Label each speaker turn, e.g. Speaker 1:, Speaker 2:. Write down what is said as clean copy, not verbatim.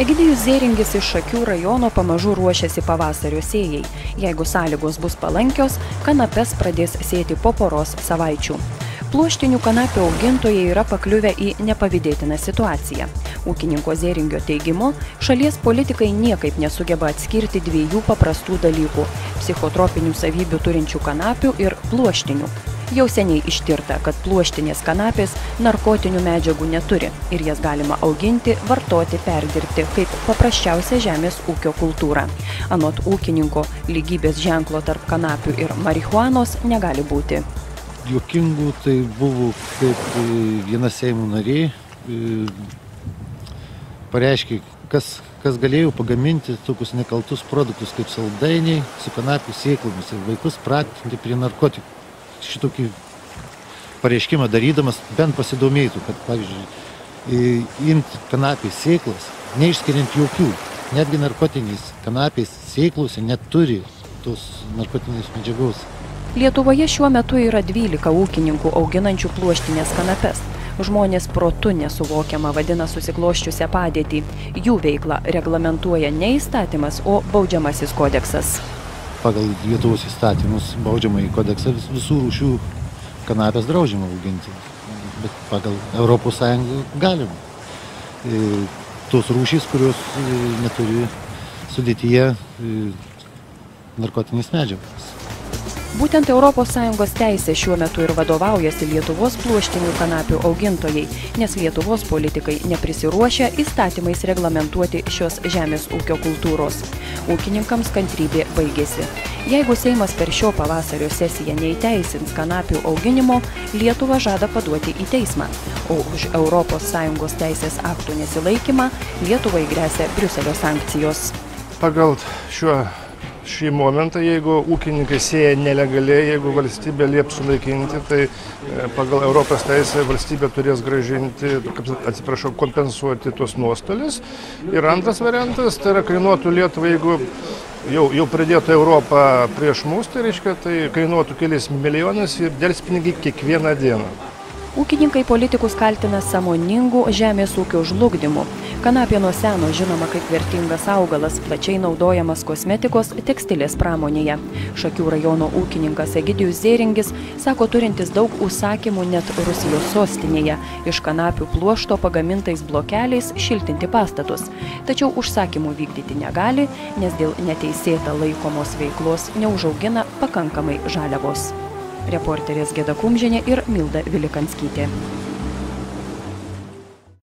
Speaker 1: Egidijus Zėringis iš Šakių rajono pamažu ruošiasi pavasario sėjai. Jeigu sąlygos bus palankios, kanapes pradės sėti po poros savaičių. Pluoštinių kanapių augintojai yra pakliuvę į nepavydėtiną situaciją. Ūkininko Zėringio teigimu, šalies politikai niekaip nesugeba atskirti dviejų paprastų dalykų – psichotropinių savybių turinčių kanapių ir pluoštinių. Jau seniai ištirta, kad pluoštinės kanapės narkotinių medžiagų neturi ir jas galima auginti, vartoti, perdirbti kaip paprasčiausia žemės ūkio kultūra. Anot ūkininko, lygybės ženklo tarp kanapių ir marihuanos negali būti.
Speaker 2: Juokingų tai buvo, kaip viena Seimo narė pareiškė, kas galėjo pagaminti tokius nekaltus produktus kaip saldainiai su kanapių sėklomis ir vaikus pratinti prie narkotikų. Šitokį pareiškimą darydamas bent pasidomėtų, kad, pavyzdžiui, imti kanapės sėklas, neišskiriant jokių, netgi narkotinės kanapės sėklose neturi tos narkotinės medžiagos.
Speaker 1: Lietuvoje šiuo metu yra 12 ūkininkų auginančių pluoštinės kanapes. Žmonės protu nesuvokiama vadina susikloščiusią padėtį. Jų veiklą reglamentuoja ne įstatymas, o baudžiamasis kodeksas.
Speaker 2: Pagal Lietuvos įstatymus baudžiamąjį kodeksą visų rūšių kanapės draudžiama auginti, bet pagal Europos Sąjungą galima. Tos rūšys, kurios neturi sudėtyje narkotinės medžiagos.
Speaker 1: Būtent ES teisė šiuo metu ir vadovaujasi Lietuvos pluoštinių kanapių augintojai, nes Lietuvos politikai neprisiruošia įstatymais reglamentuoti šios žemės ūkio kultūros. Ūkininkams kantrybė baigėsi. Jeigu Seimas per šio pavasario sesiją neįteisins kanapių auginimo, Lietuva žada paduoti į teismą, o už ES teisės aktų nesilaikymą Lietuvai gresia Briuselio sankcijos.
Speaker 3: Pagal šį momentą, jeigu ūkininkai sėja nelegaliai, jeigu valstybė lieps sunaikinti, tai pagal Europos teisę valstybė turės grąžinti, kompensuoti tuos nuostolius. Ir antras variantas, tai yra kainuotų Lietuvai, jeigu jau pridėtų Europą prieš mus, tai reiškia, tai kainuotų kelis milijonus ir delspinigiai kiekvieną dieną.
Speaker 1: Ūkininkai politikus kaltina sąmoningų žemės ūkio žlugdymu. Kanapė nuo seno žinoma kaip vertingas augalas, plačiai naudojamas kosmetikos tekstilės pramonėje. Šakių rajono ūkininkas Egidijus Zėringis sako turintis daug užsakymų net Rusijos sostinėje iš kanapių pluošto pagamintais blokeliais šiltinti pastatus. Tačiau užsakymų vykdyti negali, nes dėl neteisėta laikomos veiklos neužaugina pakankamai žaliavos. Reporterės Geda Kumžienė ir Milda Vilikanskytė.